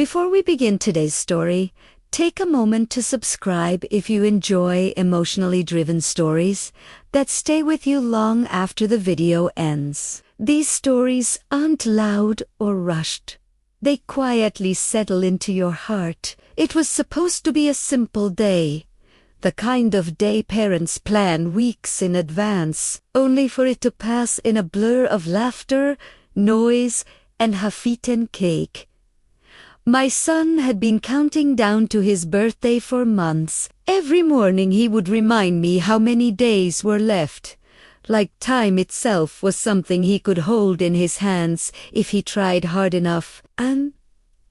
Before we begin today's story, take a moment to subscribe if you enjoy emotionally driven stories that stay with you long after the video ends. These stories aren't loud or rushed. They quietly settle into your heart. It was supposed to be a simple day, the kind of day parents plan weeks in advance, only for it to pass in a blur of laughter, noise, and half-eaten cake. My son had been counting down to his birthday for months. Every morning he would remind me how many days were left, like time itself was something he could hold in his hands if he tried hard enough. And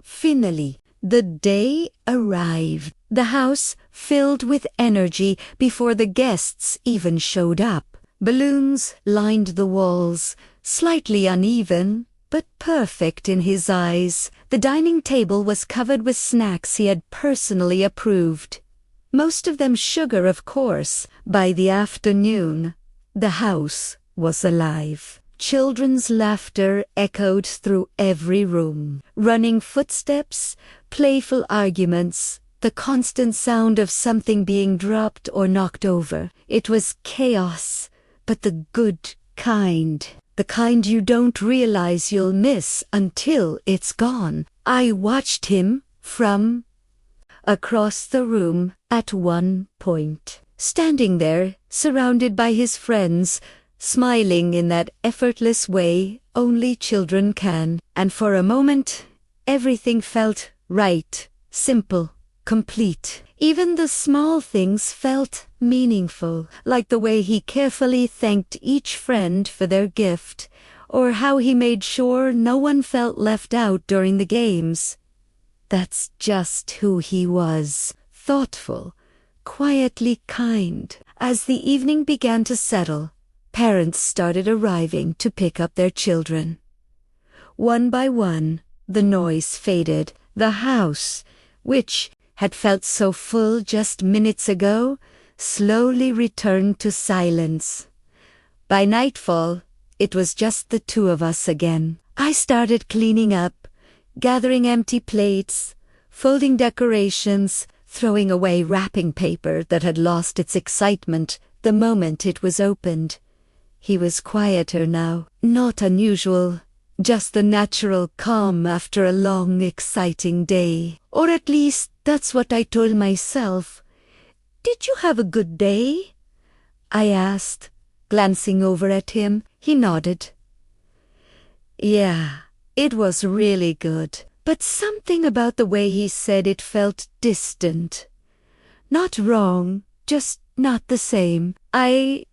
finally, the day arrived. The house filled with energy before the guests even showed up. Balloons lined the walls, slightly uneven, but perfect in his eyes. The dining table was covered with snacks he had personally approved. Most of them sugar, of course. By the afternoon, the house was alive. Children's laughter echoed through every room. Running footsteps, playful arguments, the constant sound of something being dropped or knocked over. It was chaos, but the good kind. The kind you don't realize you'll miss until it's gone. I watched him from across the room at one point, standing there, surrounded by his friends, smiling in that effortless way only children can. And for a moment, everything felt right, simple, complete. Even the small things felt meaningful, like the way he carefully thanked each friend for their gift, or how he made sure no one felt left out during the games. That's just who he was. Thoughtful, quietly kind. As the evening began to settle, parents started arriving to pick up their children. One by one, the noise faded. The house, which had felt so full just minutes ago, slowly returned to silence. By nightfall, it was just the two of us again. I started cleaning up, gathering empty plates, folding decorations, throwing away wrapping paper that had lost its excitement the moment it was opened. He was quieter now, not unusual, just the natural calm after a long, exciting day. Or at least, that's what I told myself. "Did you have a good day?" I asked, glancing over at him. He nodded. Yeah, it was really good. But something about the way he said it felt distant. Not wrong, just not the same. I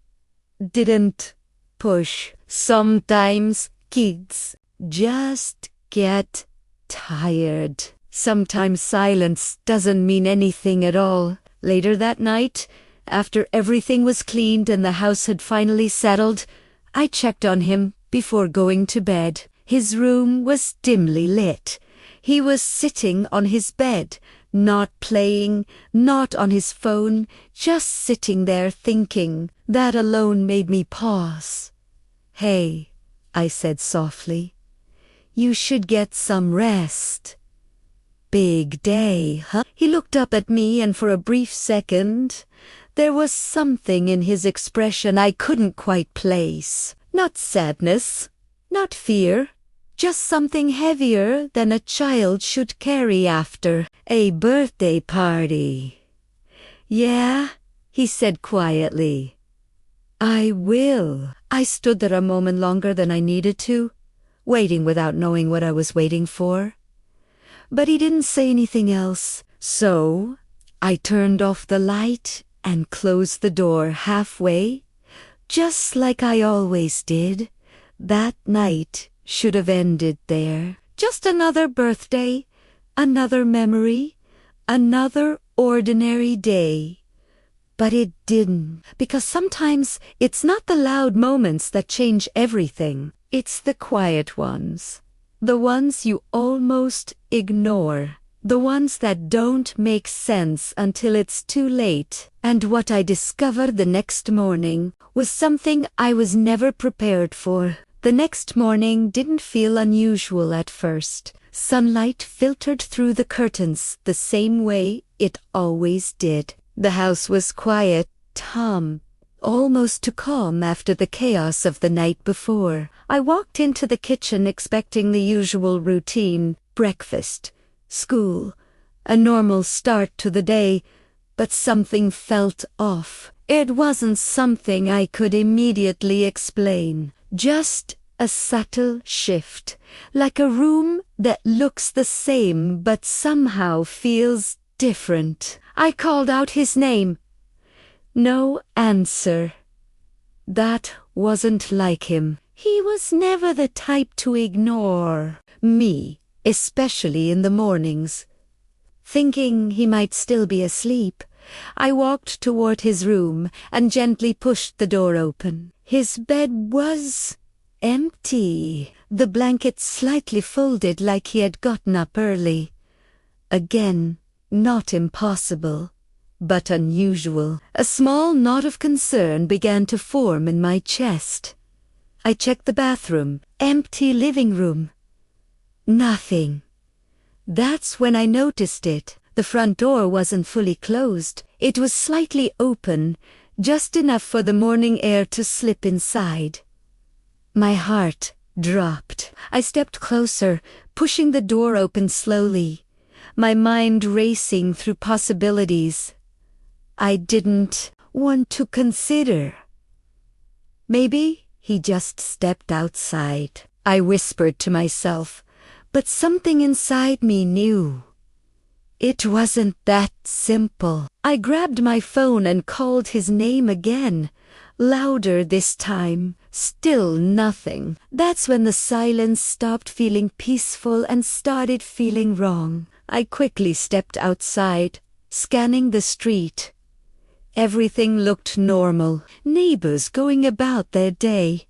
didn't push. Sometimes kids just get tired. Sometimes silence doesn't mean anything at all. Later that night, after everything was cleaned and the house had finally settled, I checked on him before going to bed. His room was dimly lit. He was sitting on his bed, not playing, not on his phone, just sitting there thinking. That alone made me pause. "Hey," I said softly, "you should get some rest." "Big day, huh?" He looked up at me, and for a brief second, there was something in his expression I couldn't quite place. Not sadness, not fear, just something heavier than a child should carry after a birthday party. "Yeah," he said quietly. "I will." I stood there a moment longer than I needed to, waiting without knowing what I was waiting for. But he didn't say anything else, so I turned off the light and closed the door halfway, just like I always did. That night should have ended there. Just another birthday, another memory, another ordinary day. But it didn't, because sometimes it's not the loud moments that change everything. It's the quiet ones. The ones you almost ignore. The ones that don't make sense until it's too late. And what I discovered the next morning was something I was never prepared for. The next morning didn't feel unusual at first. Sunlight filtered through the curtains the same way it always did. The house was quiet, calm, almost too calm after the chaos of the night before. I walked into the kitchen expecting the usual routine: breakfast, school, a normal start to the day, but something felt off. It wasn't something I could immediately explain, just a subtle shift, like a room that looks the same but somehow feels different. I called out his name. No answer. That wasn't like him. He was never the type to ignore me, especially in the mornings. Thinking he might still be asleep, I walked toward his room and gently pushed the door open. His bed was empty, the blanket slightly folded like he had gotten up early. Again, not impossible, but unusual. A small knot of concern began to form in my chest. I checked the bathroom, empty living room. Nothing. That's when I noticed it. The front door wasn't fully closed. It was slightly open, just enough for the morning air to slip inside. My heart dropped. I stepped closer, pushing the door open slowly, my mind racing through possibilities I didn't want to consider. Maybe he just stepped outside, I whispered to myself, but something inside me knew. It wasn't that simple. I grabbed my phone and called his name again, louder this time. Still nothing. That's when the silence stopped feeling peaceful and started feeling wrong. I quickly stepped outside, scanning the street. Everything looked normal. Neighbors going about their day.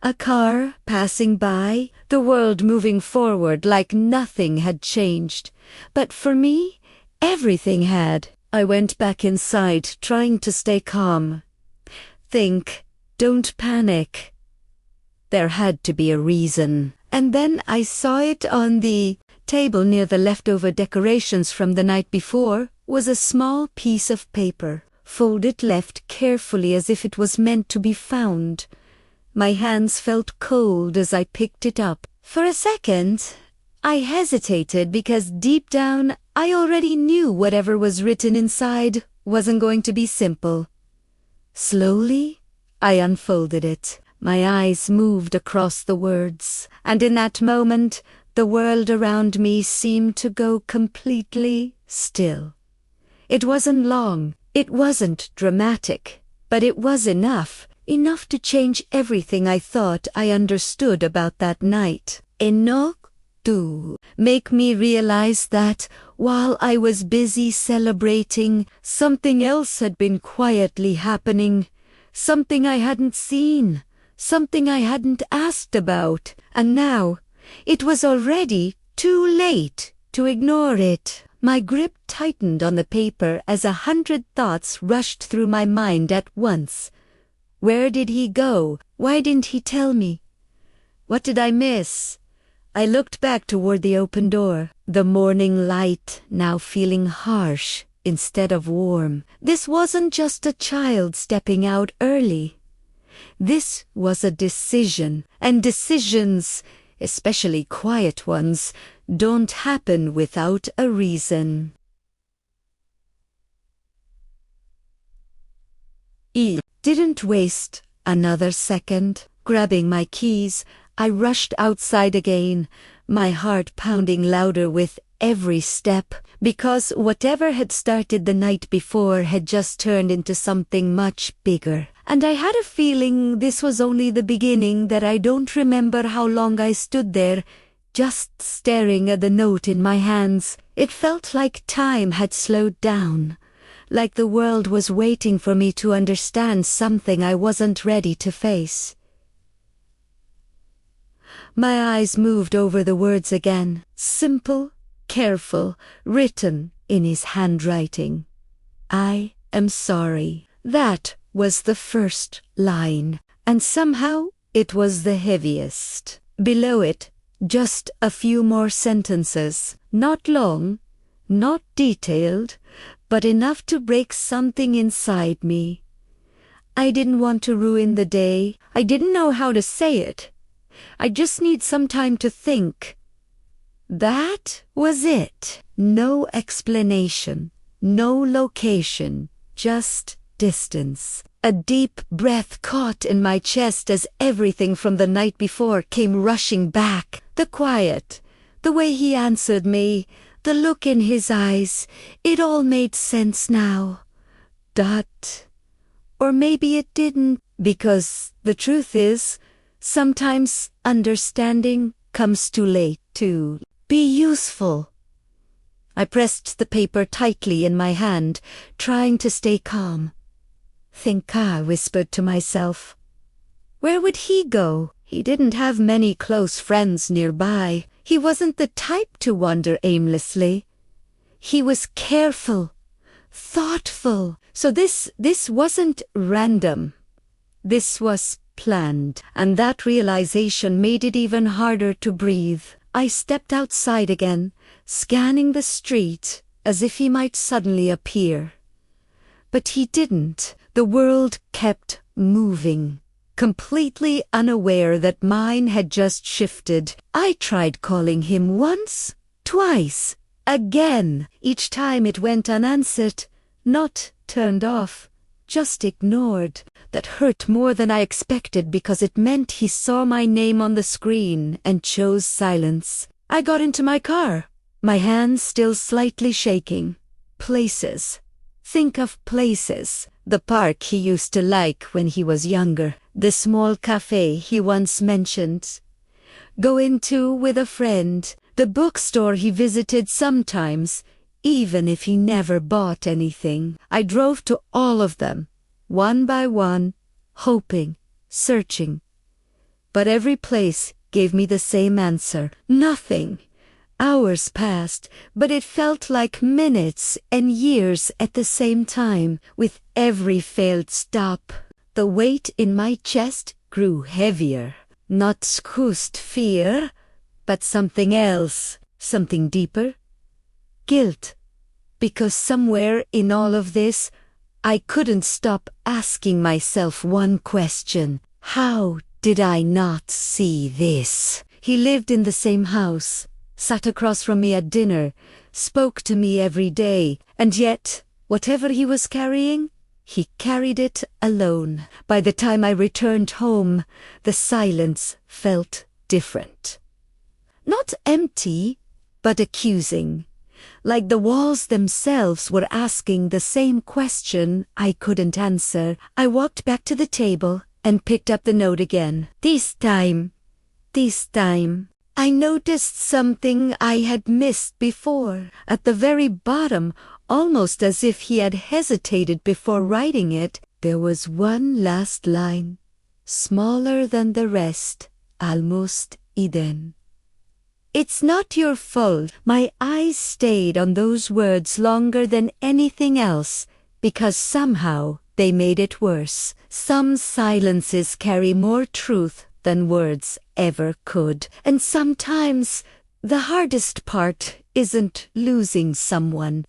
A car passing by, the world moving forward like nothing had changed. But for me, everything had. I went back inside, trying to stay calm. Think, don't panic. There had to be a reason. And then I saw it on the table near the leftover decorations from the night before was a small piece of paper, folded left carefully as if it was meant to be found. My hands felt cold as I picked it up. For a second, I hesitated because deep down I already knew whatever was written inside wasn't going to be simple. Slowly, I unfolded it. My eyes moved across the words, and in that moment, the world around me seemed to go completely still. It wasn't long, it wasn't dramatic, but it was enough to change everything I thought I understood about that night. Enough to make me realize that, while I was busy celebrating, something else had been quietly happening, something I hadn't seen, something I hadn't asked about, and now it was already too late to ignore it. My grip tightened on the paper as 100 thoughts rushed through my mind at once. Where did he go? Why didn't he tell me? What did I miss? I looked back toward the open door, the morning light now feeling harsh instead of warm. This wasn't just a child stepping out early. This was a decision, and decisions, especially quiet ones, don't happen without a reason. Didn't waste another second. Grabbing my keys, I rushed outside again, my heart pounding louder with every step, because whatever had started the night before had just turned into something much bigger. And I had a feeling this was only the beginning, that I don't remember how long I stood there, just staring at the note in my hands. It felt like time had slowed down, like the world was waiting for me to understand something I wasn't ready to face. My eyes moved over the words again, simple, careful, written in his handwriting. I am sorry. That was the first line, and somehow it was the heaviest. Below it, Just a few more sentences. Not long, not detailed, but enough to break something inside me. I didn't want to ruin the day. I didn't know how to say it. I just need some time to think. That was it. No explanation, no location, just distance. A deep breath caught in my chest as everything from the night before came rushing back. The quiet, the way he answered me, the look in his eyes, it all made sense now. Or maybe it didn't, because the truth is, sometimes understanding comes too late to be useful. I pressed the paper tightly in my hand, trying to stay calm. Think, I whispered to myself. Where would he go? He didn't have many close friends nearby. He wasn't the type to wander aimlessly. He was careful, thoughtful. So this wasn't random. This was planned, and that realization made it even harder to breathe. I stepped outside again, scanning the street as if he might suddenly appear. But he didn't. The world kept moving, completely unaware that mine had just shifted. I tried calling him once, twice, again. Each time it went unanswered, not turned off, just ignored. That hurt more than I expected because it meant he saw my name on the screen and chose silence. I got into my car, my hands still slightly shaking. Places. Think of places. The park he used to like when he was younger. The small cafe he once mentioned. Go into with a friend. The bookstore he visited sometimes, even if he never bought anything. I drove to all of them, one by one, hoping, searching. But every place gave me the same answer. Nothing. Hours passed, but it felt like minutes and years at the same time. With every failed stop, the weight in my chest grew heavier. Not just fear, but something else, something deeper. Guilt. Because somewhere in all of this, I couldn't stop asking myself one question. How did I not see this? He lived in the same house, sat across from me at dinner, spoke to me every day, and yet, whatever he was carrying, he carried it alone. By the time I returned home, the silence felt different. Not empty, but accusing. Like the walls themselves were asking the same question I couldn't answer. I walked back to the table and picked up the note again. This time, I noticed something I had missed before. At the very bottom, almost as if he had hesitated before writing it, there was one last line, smaller than the rest, almost hidden. It's not your fault. My eyes stayed on those words longer than anything else, because somehow they made it worse. Some silences carry more truth than words ever could. And sometimes the hardest part isn't losing someone,